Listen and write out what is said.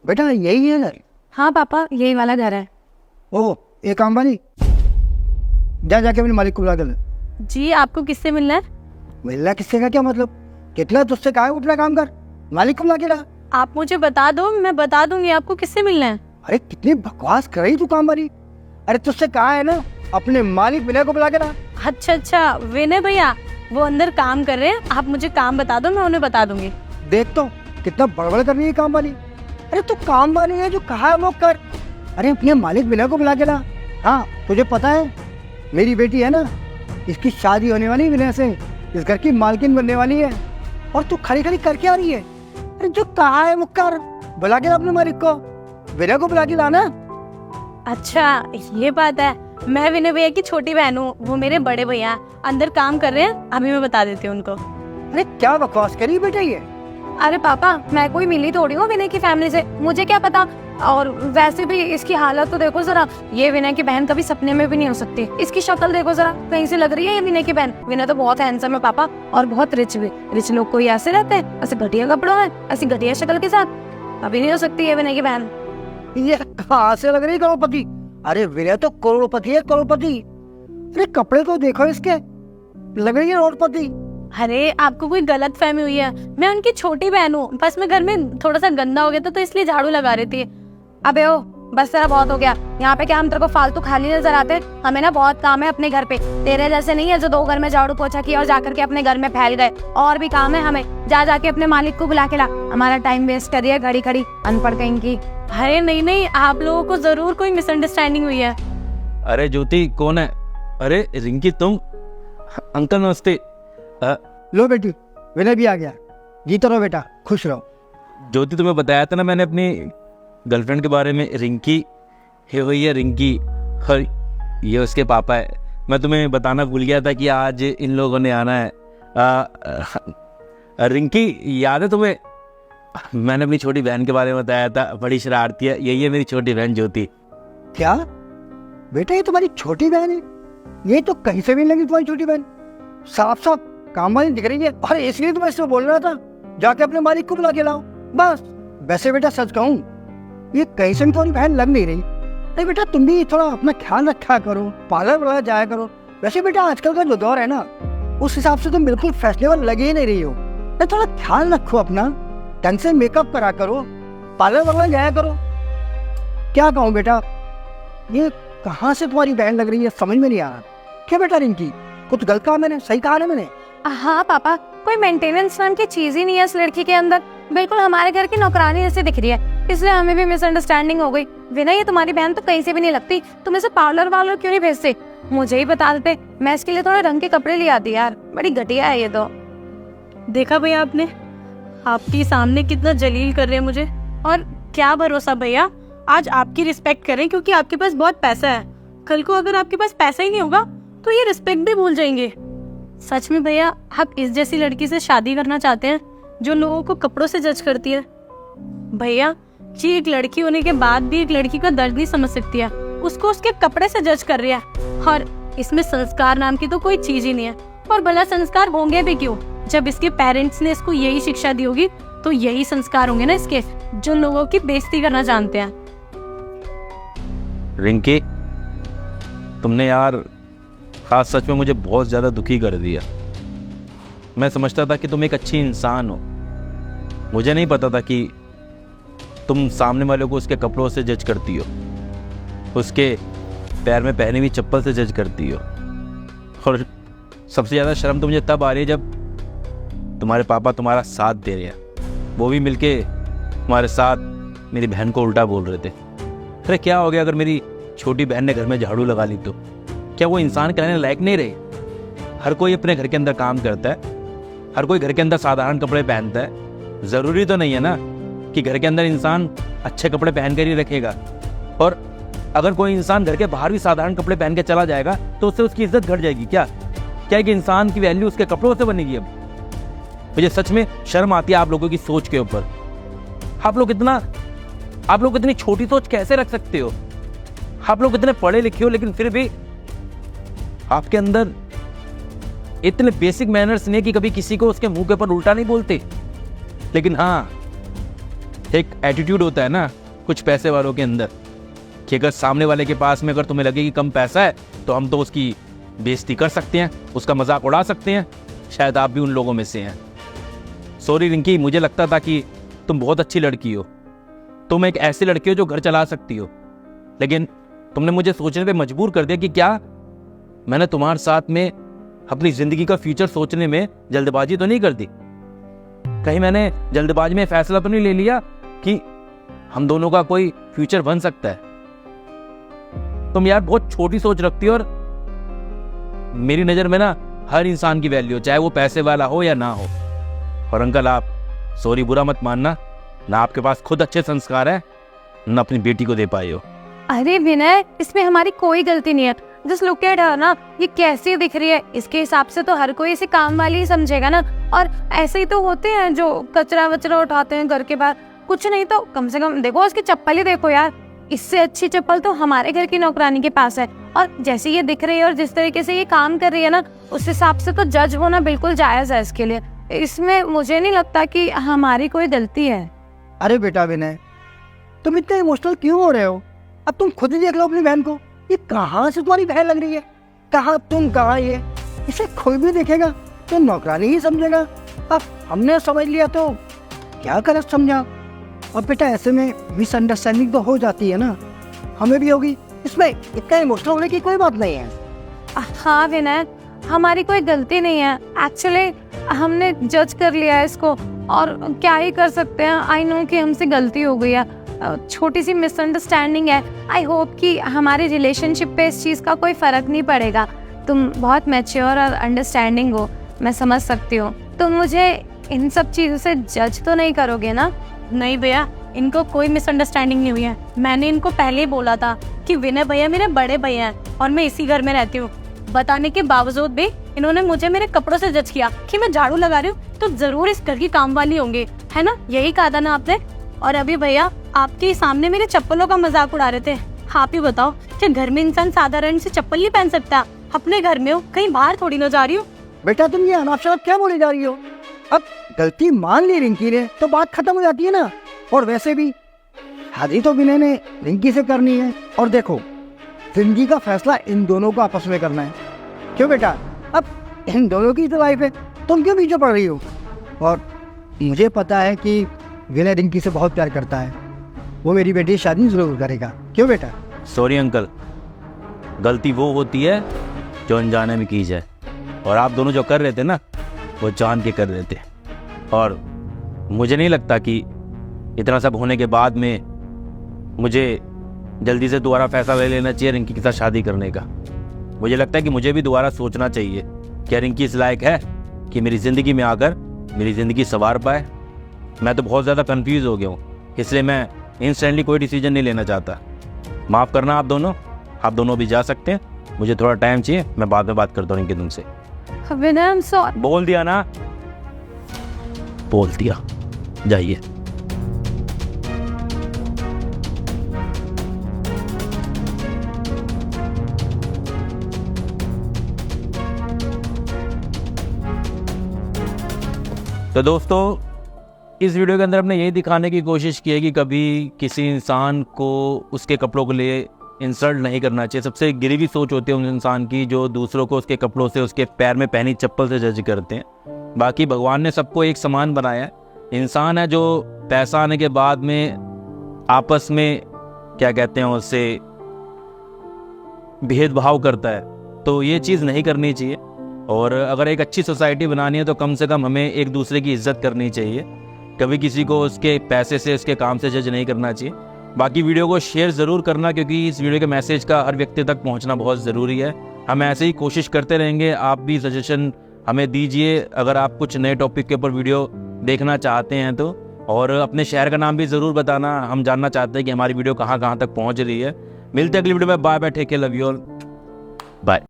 बेटा यही है घर? हाँ पापा, यही वाला घर है। ओह, एक काम वाली, जा जाके अपने मालिक को बुला कर ले। जी, आपको किससे मिलना है? मिलना किससे का क्या मतलब? कितना तुझसे कहा है अपना काम कर, मालिक को बुला के ला। आप मुझे बता दो, मैं बता दूंगी आपको किससे मिलना है। अरे कितनी बकवास कर रही तू काम वाली। अरे तुझसे कहा है ना अपने मालिक विनय को बुला के ला। अच्छा, विनय भैया वो अंदर काम कर रहे हैं, आप मुझे काम बता दो, मैं उन्हें बता दूंगी। देख तो कितना बड़बड़ कर रही है काम वाली। अरे तू काम वाली है, जो कहा है वो कर। अरे अपने मालिक विनय को बुला के ला। हाँ तुझे पता है मेरी बेटी है ना, इसकी शादी होने वाली विनय से, इस घर की मालकिन बनने वाली है, और तू खड़ी खड़ी करके आ रही है। अरे जो कहा है वो कर, बुला के ला अपने मालिक को, विनय को बुला के लाना। अच्छा ये बात है, मैं विनय भैया की छोटी बहन हूँ, वो मेरे बड़े भैया अंदर काम कर रहे हैं, अभी मैं बता देती हूँ उनको। अरे क्या बकवास करी बेटा ये। अरे पापा, मैं कोई मिली थोड़ी हूँ विनय की फैमिली से, मुझे क्या पता। और वैसे भी इसकी हालत तो देखो जरा, ये विनय की बहन कभी सपने में भी नहीं हो सकती। इसकी शक्ल देखो जरा, कहीं से लग रही है ये विनय की बहन? विनय तो बहुत हैंडसम है पापा, और बहुत रिच भी। रिच लोग कोई ऐसे रहते हैं, ऐसे घटिया कपड़ों में, ऐसी घटिया शक्ल के साथ? कभी नहीं हो सकती है विनय की बहन। ये कहाँ से लग रही करोड़पति? अरे विनय तो करोड़पति है, करोड़पति। अरे कपड़े तो देखो इसके, लग रही है करोड़पति। अरे आपको कोई गलत फहमी हुई है, मैं उनकी छोटी बहन हूँ, बस मैं घर में थोड़ा सा गंदा हो गया था तो इसलिए झाड़ू लगा रही थी। अबे ओ, बस तेरा बहुत हो गया। यहाँ पे क्या हम तेरे को फालतू खाली नजर आते? हमें ना बहुत काम है अपने घर पे, तेरे जैसे नहीं है जो 2 घर में झाड़ू पोछा किया और जाकर के अपने घर में फैल गए। और भी काम है हमें, जा जाके अपने मालिक को बुला के ला। हमारा टाइम वेस्ट कर दिया घड़ी खड़ी, अनपढ़ कहीं की। अरे नहीं, आप लोगों को जरूर कोई मिसअंडरस्टैंडिंग हुई है। अरे ज्योति कौन है? अरे रिंकी तुम? अंकल नमस्ते। लो बेटी, विनय भी आ गया। जीते रहो बेटा, खुश रहो। ज्योति तुम्हें बताया था ना मैंने अपनी गर्लफ्रेंड के बारे में, रिंकी है, वही है रिंकी, और ये उसके पापा है। मैं तुम्हें बताना भूल गया था कि आज इन लोगों ने आना है। रिंकी याद है तुम्हें? मैंने अपनी छोटी बहन के बारे में बताया था, बड़ी शरारती है। यही है मेरी छोटी बहन ज्योति। क्या बेटा ये तुम्हारी छोटी बहन है? ये तो कहीं से भी नहीं लगी तुम्हारी छोटी बहन, साफ साफ काम वाली दिख रही है। अरे इसलिए तो मैं इससे बोल रहा था जाके अपने मालिक को बुला के लाओ बस। वैसे बेटा सच कहूँ, ये कहीं से भी तुम्हारी बहन लग नहीं रही। नहीं बेटा तुम भी थोड़ा अपना ख्याल रखा करो, पार्लर वाला जाया करो। वैसे बेटा आजकल का जो दौर है ना, उस हिसाब से तुम बिल्कुल फैशनेबल लगे ही नहीं रही हो। नहीं थोड़ा ख्याल रखो अपना, ढंग से मेकअप करा करो, पार्लर वाला जाया करो। क्या कहूँ बेटा, ये कहाँ से तुम्हारी बहन लग रही है समझ में नहीं आ रहा। क्या बेटा रिंकी, कुछ गलत कहा मैंने? सही कहा ना मैंने? हाँ पापा, कोई मेंटेनेंस नाम की चीज ही नहीं है इस लड़की के अंदर, बिल्कुल हमारे घर की नौकरानी जैसे दिख रही है, इसलिए हमें भी मिसअंडरस्टैंडिंग हो गई। विनय ये तुम्हारी बहन तो कहीं से भी नहीं लगती, तुम इसे पार्लर वार्लर क्यों नहीं भेजते? मुझे ही बता देते, मैं इसके लिए थोड़े रंग के कपड़े ले आती यार। बड़ी घटिया है ये तो। देखा भैया आपने, आपके सामने कितना जलील कर रहे हैं मुझे। और क्या भरोसा भैया, आज आपकी रिस्पेक्ट करें क्योंकि आपके पास बहुत पैसा है, कल को अगर आपके पास पैसा ही नहीं होगा तो ये रिस्पेक्ट भी भूल जाएंगे। सच में भैया, आप इस जैसी लड़की से शादी करना चाहते हैं जो लोगों को कपड़ों से जज करती है? भैया जी, एक लड़की होने के बाद भी एक लड़की का दर्द नहीं समझ सकती है, उसको उसके कपड़े से जज कर रही है। और इसमें संस्कार नाम की तो कोई चीज ही नहीं है। और भला संस्कार होंगे भी क्यों, जब इसके पेरेंट्स ने इसको यही शिक्षा दी होगी तो यही संस्कार होंगे ना इसके, जो लोगों की बेइज्जती करना जानते हैं। रिंकी तुमने यार खास सच में मुझे बहुत ज़्यादा दुखी कर दिया। मैं समझता था कि तुम एक अच्छी इंसान हो, मुझे नहीं पता था कि तुम सामने वाले को उसके कपड़ों से जज करती हो, उसके पैर में पहनी हुई चप्पल से जज करती हो। और सबसे ज़्यादा शर्म तो मुझे तब आ रही है जब तुम्हारे पापा तुम्हारा साथ दे रहे हैं, वो भी मिलके तुम्हारे साथ मेरी बहन को उल्टा बोल रहे थे। अरे क्या हो गया अगर मेरी छोटी बहन ने घर में झाड़ू लगा ली तो? क्या वो इंसान कहने लायक नहीं रहे? हर कोई अपने घर के अंदर काम करता है, हर कोई घर के अंदर साधारण कपड़े पहनता है। ज़रूरी तो नहीं है ना कि घर के अंदर इंसान अच्छे कपड़े पहन कर ही रखेगा। और अगर कोई इंसान घर के बाहर भी साधारण कपड़े पहन के चला जाएगा तो उससे उसकी इज्जत घट जाएगी क्या? क्या कि इंसान की वैल्यू उसके कपड़ों से बनेगी? अब मुझे सच में शर्म आती है आप लोगों की सोच के ऊपर। आप लोग इतनी छोटी सोच कैसे रख सकते हो? आप लोग इतने पढ़े लिखे हो लेकिन फिर भी आपके अंदर इतने बेसिक मैनर्स नहीं कि कभी किसी को उसके मुंह के ऊपर उल्टा नहीं बोलते। लेकिन हाँ, एक एटीट्यूड होता है ना कुछ पैसे वालों के अंदर, कि अगर सामने वाले के पास में अगर तुम्हें लगे कि कम पैसा है तो हम तो उसकी बेइज्जती कर सकते हैं, उसका मजाक उड़ा सकते हैं। शायद आप भी उन लोगों में से हैं। सॉरी रिंकी, मुझे लगता था कि तुम बहुत अच्छी लड़की हो, तुम एक ऐसी लड़की हो जो घर चला सकती हो, लेकिन तुमने मुझे सोचने पे मजबूर कर दिया कि क्या मैंने तुम्हारे साथ में अपनी ज़िंदगी का फ्यूचर सोचने में जल्दबाजी तो नहीं कर दी? कहीं मैंने जल्दबाजी में फैसला तो नहीं ले लिया कि हम दोनों का कोई फ्यूचर बन सकता है? तुम यार बहुत छोटी सोच रखती हो, और मेरी नज़र में ना हर इंसान की वैल्यू, चाहे वो पैसे वाला हो या ना हो। और अंकल आप सॉरी बुरा मत मानना, ना आपके पास खुद अच्छे संस्कार है, ना अपनी बेटी को दे पाए हो। अरे विनय, इसमें हमारी कोई गलती नहीं है। जस्ट लुक एट हर ना, ये कैसी दिख रही है, इसके हिसाब से तो हर कोई इसे काम वाली ही समझेगा ना। और ऐसे ही तो होते हैं जो कचरा वचरा उठाते हैं घर के बाहर, कुछ नहीं तो कम से कम देखो उसकी चप्पल ही देखो यार, इससे अच्छी चप्पल तो हमारे घर की नौकरानी के पास है। और जैसे ये दिख रही है और जिस तरीके से ये काम कर रही है ना, उस हिसाब से तो जज होना बिल्कुल जायज है इसके लिए। इसमें मुझे नहीं लगता कि हमारी कोई गलती है। अरे बेटा विनय, तुम इतने इमोशनल क्यों हो रहे हो? अब तुम खुद ही देख लो अपनी बहन को, ये कहाँ से तुम्हारी बहन लग रही है, कहाँ तुम कहाँ ये। इसे कोई भी देखेगा तो नौकरानी ही समझेगा। अब हमने समझ लिया तो क्या गलत समझा। और बेटा ऐसे में मिसअंडरस्टैंडिंग तो हो जाती है ना, हमें भी होगी, इसमें इतना इमोशनल होने की कोई बात नहीं है। हाँ विनय, हमारी कोई गलती नहीं है। एक्चुअली हमने जज कर लिया है इसको, और क्या ही कर सकते हैं। आई नो कि हमसे गलती हो गई है, छोटी सी मिसअंडरस्टैंडिंग है। आई होप कि हमारे रिलेशनशिप पे इस चीज़ का कोई फ़र्क नहीं पड़ेगा। तुम बहुत मैच्योर और अंडरस्टैंडिंग हो, मैं समझ सकती हूँ। तुम मुझे इन सब चीज़ों से जज तो नहीं करोगे ना? नहीं भैया, इनको कोई मिसअंडरस्टैंडिंग नहीं हुई है। मैंने इनको पहले ही बोला था कि विनय भैया मेरे बड़े भैया हैं और मैं इसी घर में रहती हूँ। बताने के बावजूद भी इन्होंने मुझे मेरे कपड़ों से जज किया कि मैं झाड़ू लगा रही हूँ तो जरूर इस घर की काम वाली होंगे, है ना? यही कहा था ना आपने। और अभी भैया आपके सामने मेरे चप्पलों का मजाक उड़ा रहे थे। आप ही बताओ, क्या घर में इंसान साधारण से चप्पल नहीं पहन सकता? अपने घर में हो, कहीं बाहर थोड़ी ना जा रही हूँ। बेटा तुम ये अनाप शनाप क्या बोली जा रही हो? अब गलती मान ली रिंकी ने तो बात खत्म हो जाती है ना। और वैसे भी शादी तो विनय ने रिंकी से करनी है, और देखो जिंदगी का फैसला इन दोनों को आपस में करना है। क्यों बेटा, अब इन दोनों की तो लाइफ है, तुम क्यों पीछे पड़ रही हो? और मुझे पता है कि विनय रिंकी से बहुत प्यार करता है, वो मेरी बेटी की शादी जरूर करेगा। क्यों बेटा? सॉरी अंकल, गलती वो होती है जो अनजाने में की जाए, और आप दोनों जो कर रहे थे ना वो जान के कर रहे थे। और मुझे नहीं लगता कि इतना सब होने के बाद में मुझे जल्दी से दोबारा फैसला ले लेना चाहिए रिंकी के साथ शादी करने का। मुझे लगता है कि मुझे भी दोबारा सोचना चाहिए क्या रिंकी इस लायक है कि मेरी ज़िंदगी में आकर मेरी ज़िंदगी संवार पाए। मैं तो बहुत ज़्यादा कंफ्यूज हो गया हूँ, इसलिए मैं इंस्टेंटली कोई डिसीजन नहीं लेना चाहता। माफ़ करना आप दोनों भी जा सकते हैं, मुझे थोड़ा टाइम चाहिए, मैं बाद में बात करता हूँ रिंकी तुमसे। विनय आई एम सॉरी। बोल दिया ना, बोल दिया, जाइए। तो दोस्तों इस वीडियो के अंदर हमने यही दिखाने की कोशिश की है कि कभी किसी इंसान को उसके कपड़ों के लिए इंसल्ट नहीं करना चाहिए। सबसे गिरी सोच होती है उन इंसान की जो दूसरों को उसके कपड़ों से, उसके पैर में पहनी चप्पल से जज करते हैं। बाकी भगवान ने सबको एक समान बनाया है। इंसान है जो पैसा आने के बाद में आपस में क्या कहते हैं उससे भेदभाव करता है, तो ये चीज़ नहीं करनी चाहिए। और अगर एक अच्छी सोसाइटी बनानी है तो कम से कम हमें एक दूसरे की इज्जत करनी चाहिए, कभी किसी को उसके पैसे से, उसके काम से जज नहीं करना चाहिए। बाकी वीडियो को शेयर ज़रूर करना, क्योंकि इस वीडियो के मैसेज का हर व्यक्ति तक पहुंचना बहुत ज़रूरी है। हम ऐसे ही कोशिश करते रहेंगे, आप भी सजेशन हमें दीजिए अगर आप कुछ नए टॉपिक के ऊपर वीडियो देखना चाहते हैं तो। और अपने शहर का नाम भी ज़रूर बताना, हम जानना चाहते हैं कि हमारी वीडियो कहाँ कहाँ तक पहुँच रही है। मिलते हैं अगली वीडियो में। Bye bye, take care, love you all, bye.